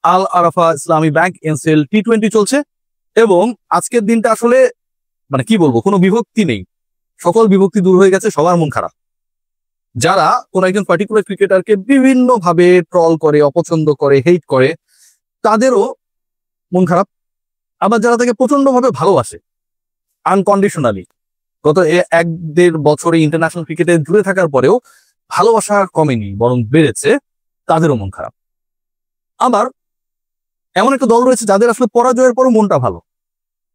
আল আরাফা ইসলামী bank NCL T20 চলছে এবং আজকের দিনটা আসলে মানে কি বলবো, কোনো বিভক্তি নেই, সকল বিভক্তি দূর হয়ে গেছে, সবার মন খারাপ। যারা কোন একজন পার্টিকুলার ক্রিকেটারকে বিভিন্ন ভাবে ট্রল করে, অপছন্দ করে, হেট করে, তাদেরও মন খারাপ। আবার যারা তাকে প্রচন্ড ভাবে ভালোবাসে আনকন্ডিশনালি, গত 1-1.5 বছরে ইন্টারন্যাশনাল ক্রিকেটে জুড়ে থাকার পরেও ভালোবাসা কমেনি, বরং বেড়েছে, তাদেরও মন খারাপ। আবার এমন একটা দল রয়েছে যাদের আসলে পরাজয়ের পরও মনটা ভালো।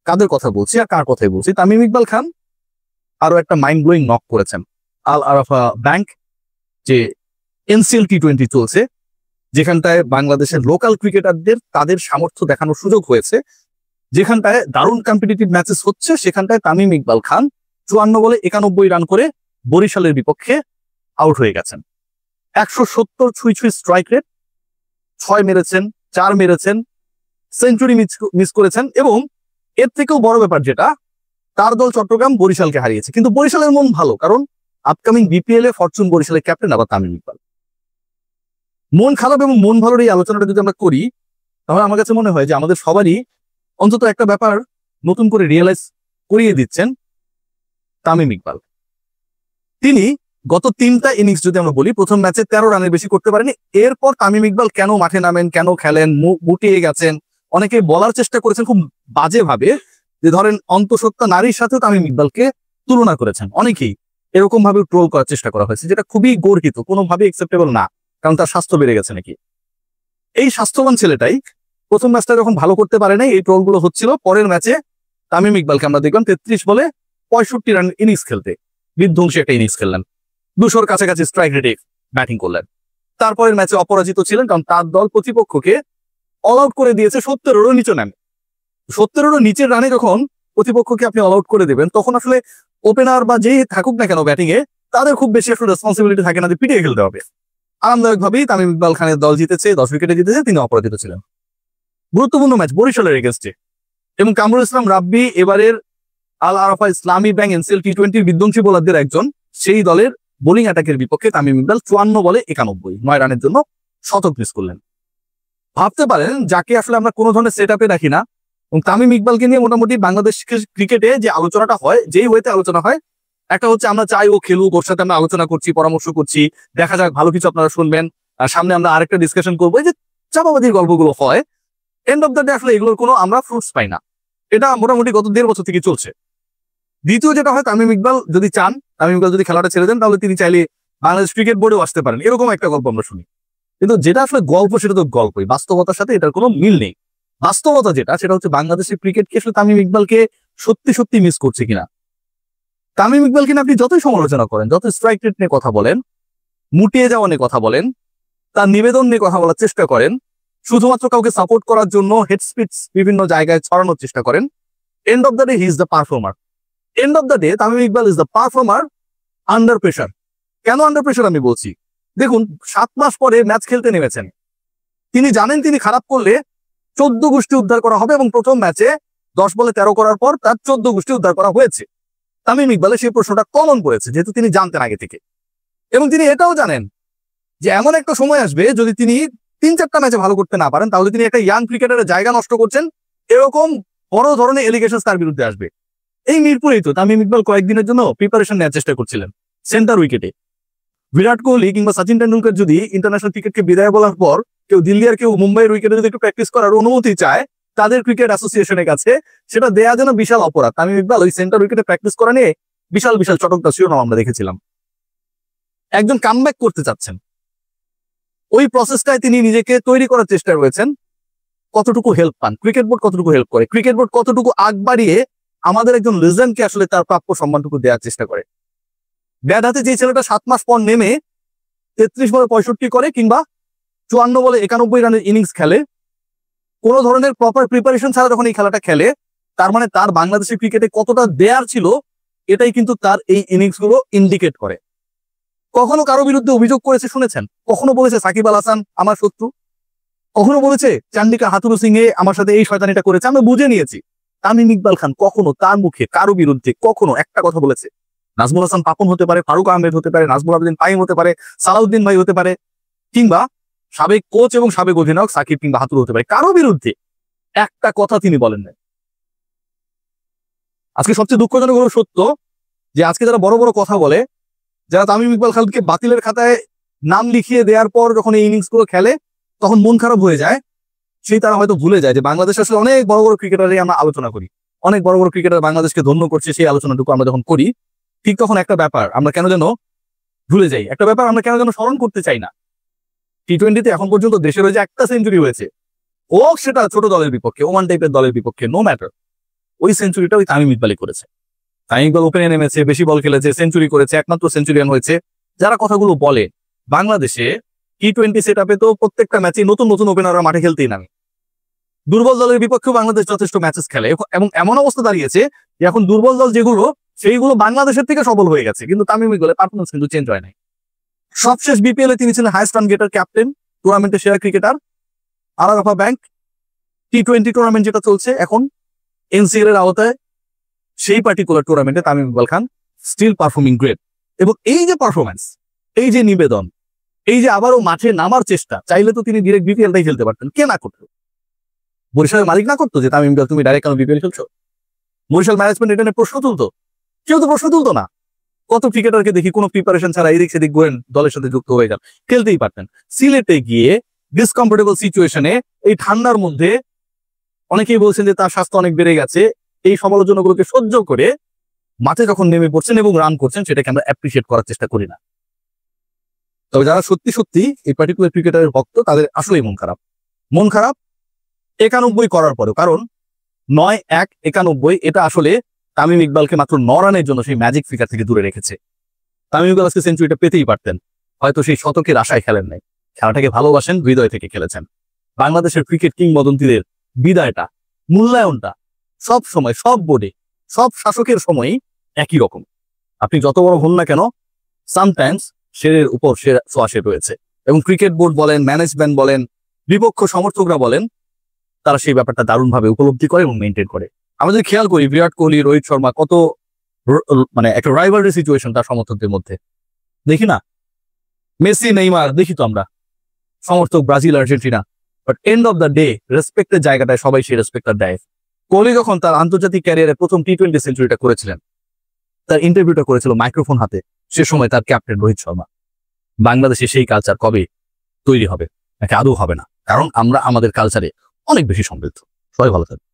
কাদের কথা বলছি আর কার কথাই বলছি? তামিম ইকবাল খান আরো একটা মাইন্ড ব্লোয়িং নক করেছেন। আল আরাফা ব্যাংক যে এনসিএল টি20 চলছে, যেখানটায় বাংলাদেশের লোকাল ক্রিকেটারদের তাদের সামর্থ্য দেখানোর সুযোগ হয়েছে, যেখানটায় দারুণ কম্পিটিটিভ ম্যাচেস হচ্ছে, সেখানটায় তামিম ইকবাল খান 54 বলে 91 রান করে বরিশালের বিপক্ষে আউট হয়ে গেছেন। 170 ছুঁই স্ট্রাইক রেট, 6 মেরেছেন, 4 মেরেছেন, সেঞ্চুরি মিস করেছেন এবং এর থেকেও বড় ব্যাপার যেটা, তার দল চট্টগ্রাম বরিশালকে হারিয়েছে। কিন্তু বরিশালের মন ভালো, কারণ আপকামিং বিপিএল এ ফরচুন বরিশালের ক্যাপ্টেন আবার তামিম ইকবাল। মন খারাপ এবং মন ভালোর এই আলোচনাটা যদি আমরা করি, তাহলে আমার কাছে মনে হয় যে আমাদের সবারই অন্তত একটা ব্যাপার নতুন করে রিয়েলাইজ করিয়ে দিচ্ছেন তামিম ইকবাল। তিনি গত 3টা ইনিংস যদি আমরা বলি, প্রথম ম্যাচে 13 রানের বেশি করতে পারেনি। এরপর তামিম ইকবাল কেন মাঠে নামেন, কেন খেলেন, মুটিয়ে গেছেন, অনেকে বলার চেষ্টা করেছেন খুব বাজে ভাবে, যে ধরেন অন্তঃসত্ত্বা নারীর সাথেও তামিম ইকবালকে তুলনা করেছেন। অনেকেই এরকম ভাবে ট্রোল করার চেষ্টা করা হয়েছে, যেটা খুবই গর্হিত, কোনোভাবে অ্যাকসেপ্টেবল না, কারণ তার স্বাস্থ্য বেড়ে গেছে নাকি। এই স্বাস্থ্যবান ছেলেটাই প্রথম ম্যাচটা যখন ভালো করতে পারে নাই, এই ট্রোল গুলো হচ্ছিল। পরের ম্যাচে তামিম ইকবালকে আমরা দেখলাম 33 বলে 65 রান ইনিংস খেলতে, বিধ্বংসী একটা ইনিংস খেললেন, 200-র কাছাকাছি স্ট্রাইক রেটে ব্যাটিং করলেন। তারপরের ম্যাচে অপরাজিত ছিলেন, কারণ তার দল প্রতিপক্ষকে অল আউট করে দিয়েছে 70-এরও নিচে নামে। 70-এরও নিচের রানে যখন প্রতিপক্ষকে আপনি অল আউট করে দেবেন, তখন আসলে ওপেনার বা যেই থাকুক না কেন ব্যাটিং এ, তাদের খুব বেশি আসলে রেসপন্সিবিলিটি থাকে না যে পিটিয়ে খেলতে হবে। আরামদায়ক ভাবেই তামিম ইকবাল খানের দল জিতেছে, 10 উইকেটে জিতেছে, তিনি অপরাজিত ছিলেন। গুরুত্বপূর্ণ ম্যাচ বরিশালের এগেইনস্টে, এবং কামরুল ইসলাম রাব্বি এবারের আল আরাফা ইসলামী ব্যাংক এনসিএল টি20 বিধ্বংসী বোলারদের একজন, সেই দলের বোলিং অ্যাটাকের বিপক্ষে তামিম ইকবাল 54 বলে 91, 9 রানের জন্য শতক মিস করলেন। ভাবতে পারেন, যাকে আসলে আমরা কোনো ধরনের সেট আপে রাখি না, এবং তামিম ইকবালকে নিয়ে মোটামুটি বাংলাদেশ ক্রিকেটে যে আলোচনাটা হয়, যেই ওয়েতে আলোচনা হয়, একটা হচ্ছে আমরা চাই ও খেলুক, ওর সাথে আমরা আলোচনা করছি, পরামর্শ করছি, দেখা যাক ভালো কিছু আপনারা শুনবেন, আর সামনে আমরা আরেকটা ডিসকাশন করবো, এই যে চাপাবাজির গল্পগুলো হয়, এন্ড অফ দ্য ডে আসলে এগুলোর কোনো আমরা ফ্রুটস পাই না। এটা মোটামুটি গত 1.5 বছর থেকে চলছে। দ্বিতীয় যেটা হয়, তামিম ইকবাল যদি চান, তামিম ইকবাল যদি খেলাটা ছেড়ে দেন, তাহলে তিনি চাইলে বাংলাদেশ ক্রিকেট বোর্ডেও আসতে পারেন, এরকম একটা গল্প আমরা শুনি। কিন্তু যেটা আসলে গল্প, সেটা তো গল্পই, বাস্তবতার সাথে এটার কোনো মিল নেই। বাস্তবতা যেটা, সেটা হচ্ছে বাংলাদেশের ক্রিকেটকে আসলে তামিম ইকবালকে সত্যি সত্যি মিস করছে কিনা। তামিম ইকবালকে আপনি যতই সমালোচনা করেন, যত স্ট্রাইক রেট নিয়ে কথা বলেন, মুটিয়ে যাওয়া নিয়ে কথা বলেন, তার নিবেদন নিয়ে কথা বলার চেষ্টা করেন, শুধুমাত্র কাউকে সাপোর্ট করার জন্য হেড স্পিচ বিভিন্ন জায়গায় ছড়ানোর চেষ্টা করেন, and of the day he is the performer. And of the day Tamim Iqbal is the performer under pressure. কেন আন্ডার প্রেশার আমি বলছি? দেখুন, 7 মাস পরে ম্যাচ খেলতে নেমেছেন, তিনি জানেন তিনি খারাপ করলে 14 গোষ্ঠী উদ্ধার করা হবে, এবং প্রথম ম্যাচে 10 বলে 13 করার পর তার 14 গোষ্ঠী উদ্ধার করা হয়েছে। তামিম ইকবাল সেই প্রশ্নটা কমন করেছে, যেহেতু তিনি জানতেন আগে থেকে, এবং তিনি এটাও জানেন যে এমন একটা সময় আসবে, যদি তিনি 3-4টা ম্যাচে ভালো করতে না পারেন, তাহলে তিনি একটা ইয়াং ক্রিকেটারের জায়গা নষ্ট করছেন, এরকম বড় ধরনের এলিগেশন তার বিরুদ্ধে আসবে। এই মিরপুরেই তো তামিম ইকবাল কয়েকদিনের জন্য প্রিপারেশন নেওয়ার চেষ্টা করছিলেন সেন্টার উইকেটে। বিরাট কোহলি কিংবা সচিন টেন্ডুলকার যদি ইন্টারন্যাশনাল ক্রিকেটকে বিদায় বলার পর কেউ দিল্লি আর কেউ মুম্বাইয়ের উইকেটে যদি একটু প্র্যাকটিস করার অনুমতি চায় তাদের ক্রিকেট অ্যাসোসিয়েশনের কাছে, সেটা দেয়া যেন বিশাল অপরাধ। তামিম ইকবাল ওই সেন্টার উইকেটে প্র্যাকটিস করা নিয়ে বিশাল বিশাল চটকদার শিরোনাম আমরা দেখেছিলাম। একজন কামব্যাক করতে চাচ্ছেন, ওই প্রসেসটায় তিনি নিজেকে তৈরি করার চেষ্টা রয়েছেন। কতটুকু হেল্প পান ক্রিকেট বোর্ড, কতটুকু হেল্প করে ক্রিকেট বোর্ড, কতটুকু আগ বাড়িয়ে আমাদের একজন লেজেন্ডকে আসলে তার প্রাপ্য সম্মানটুকু দেওয়ার চেষ্টা করে। ব্যাট হাতে যে ছেলেটা 7 মাস পর নেমে 33 বলে 65 করে, কিংবা 54 বলে 91 রানের ইনিংস খেলে, কোন ধরনের প্রপার প্রিপারেশন ছাড়া যখন এই খেলাটা খেলে, তার মানে তার বাংলাদেশের ক্রিকেটে কতটা দেয়ার ছিল, এটাই কিন্তু তার এই ইনিংস গুলো ইন্ডিকেট করে। কখনো কারো বিরুদ্ধে অভিযোগ করেছে শুনেছেন? কখনো বলেছে সাকিব আল হাসান আমার শত্রু? কখনো বলেছে চান্ডিকা হাথুরু সিং এ আমার সাথে এই শয়তানিটা করেছে? আমরা বুঝে নিয়েছি। তামিম ইকবাল খান কখনো তার মুখে কারো বিরুদ্ধে কখনো একটা কথা বলেছে? নাজমুল হাসান পাপন হতে পারে, ফারুক আহমেদ হতে পারে, নাজমুল আবেদিন পাইম হতে পারে, সালাউদ্দিন ভাই হতে পারে, কিংবা সাবেক কোচ এবং সাবেক অধিনায়ক সাকিব কিংবা হাতুর হতে পারে, কারো বিরুদ্ধে একটা কথা তিনি বলেন না। আজকে সবচেয়ে দুঃখজনক হলো সত্য যে আজকে যারা বড় বড় কথা বলে, যারা তামিম ইকবাল খালিদকে বাতিলের খাতায় নাম লিখিয়ে দেওয়ার পর যখন এই ইনিংস গুলো খেলে তখন মন খারাপ হয়ে যায়, সেই তারা হয়তো ভুলে যায় যে বাংলাদেশে আসলে অনেক বড় বড় ক্রিকেটারই আমরা আলোচনা করি, অনেক বড় বড় ক্রিকেটার বাংলাদেশকে ধন্য করছে, সেই আলোচনাটুকু আমরা যখন করি ঠিক তখন একটা ব্যাপার আমরা কেন যেন ভুলে যাই, একটা ব্যাপার আমরা কেন যেন স্মরণ করতে চাই না। টি-20তে এখন পর্যন্ত দেশের হয়ে যে একটা সেঞ্চুরি হয়েছে, ও সেটা ছোট দলের বিপক্ষে, ওমান টাইপের দলের বিপক্ষে, নো ম্যাটার, ওই সেঞ্চুরিটা ওই তামিম ইকবালই করেছে। তামিম ইকবাল ওপেনে নেমেছে, বেশি বল খেলেছে, সেঞ্চুরি করেছে, একমাত্র সেঞ্চুরিয়ান হয়েছে। যারা কথাগুলো বলে বাংলাদেশে টি-20 সেট আপে তো প্রত্যেকটা ম্যাচে নতুন নতুন ওপেনাররা মাঠে খেলতেই নামে, দুর্বল দলের বিপক্ষেও বাংলাদেশ যথেষ্ট ম্যাচেস খেলে এবং এমন অবস্থা দাঁড়িয়েছে যে এখন দুর্বল দল যেগুলো সেইগুলো বাংলাদেশের থেকে সবল হয়ে গেছে, কিন্তু তামিম ইকবালের পারফরমেন্স কিন্তু চেঞ্জ হয় নাই। সবশেষ বিপিএল এ তিনি ছিলেন হাইয়েস্ট রান গেটার, ক্যাপ্টেন, টুর্নামেন্টের সেরা ক্রিকেটার। আলাদা ব্যাংক টি-20 টুর্নামেন্ট যেটা চলছে এখন এনসিএল এর আওতায়, সেই পার্টিকুলার টুর্নামেন্টে তামিম ইকবাল খান স্টিল পারফর্মিং গ্রেট। এবং এই যে পারফরমেন্স, এই যে নিবেদন, এই যে আবারও মাঠে নামার চেষ্টা, চাইলে তো তিনি ডিরেক্ট বিপিএলটাই খেলতে পারতেন, কে না করতো? বরিশালের মালিক না করতো যে তামিম ইকবাল তুমি ডাইরেক্ট কেন বিপিএল খেলছো? বরিশাল ম্যানেজমেন্ট এটা নিয়ে প্রশ্ন তুলতো? কেউ তো প্রশ্ন তুলতো না। কত ক্রিকেটারকে দেখি কোনো প্রিপারেশন ছাড়া এদিক সেদিক গোয়েন দলের সাথে যুক্ত হয়ে যান, খেলতেই পারতেন। সিলেটে গিয়ে ডিসকমফোর্টেবল সিচুয়েশনে এই ঠান্ডার মধ্যে, অনেকেই বলছেন যে তার স্বাস্থ্য অনেক বেড়ে গেছে, এই সমালোচনাগুলোকে সহ্য করে মাঠে যখন নেমে পড়ছেন এবং রান করছেন, সেটাকে আমরা অ্যাপ্রিসিয়েট করার চেষ্টা করি না। তবে যারা সত্যি সত্যি এই পার্টিকুলার ক্রিকেটারের ভক্ত, তাদের আসলেই মন খারাপ। মন খারাপ 91 করার পরেও, কারণ 9-1-91 এটা আসলে তামিম ইকবালকে মাত্র 9 রানের জন্য সেই ম্যাজিক ফিগার থেকে দূরে রেখেছে। তামিম ইকবাল আজকে সেঞ্চুরিটা পেতেই পারতেন, হয়তো সেই শতকের আশায় খেলেন নাই, খেলাটাকে ভালোবাসেন, হৃদয় থেকে খেলেছেন। বাংলাদেশের ক্রিকেট কিংবদন্তিদের বিদায়টা, মূল্যায়নটা সব সময়, সব বোর্ডে, সব শাসকের সময়ই একই রকম। আপনি যত বড় হন না কেন, সামটাইমস শেরের উপর শের রয়েছে। এবং ক্রিকেট বোর্ড বলেন, ম্যানেজমেন্ট বলেন, বিপক্ষ সমর্থকরা বলেন, তারা সেই ব্যাপারটা দারুণভাবে উপলব্ধি করে এবং মেনটেন করে। আমরা যদি খেয়াল করি বিরাট কোহলি, রোহিত শর্মা, কত মানে একটা রাইভালরি সিচুয়েশন তার সমর্থকদের মধ্যে, দেখি না? মেসি, নেইমার দেখি তো আমরা, সমর্থক Brazil, Argentina, but end of the day রেসপেক্টের জায়গাটায় সবাই সেই রেসপেক্টটা দেয়। কোহলি যখন তার আন্তর্জাতিক ক্যারিয়ারে প্রথম টি-20 সেঞ্চুরিটা করেছিলেন, তার ইন্টারভিউটা করেছিল মাইক্রোফোন হাতে, সে সময় তার ক্যাপ্টেন রোহিত শর্মা। বাংলাদেশে সেই কালচার কবে তৈরি হবে নাকি আদৌ হবে না? কারণ আমরা আমাদের কালচারে অনেক বেশি সমৃদ্ধ। সবাই ভালো থাকবে।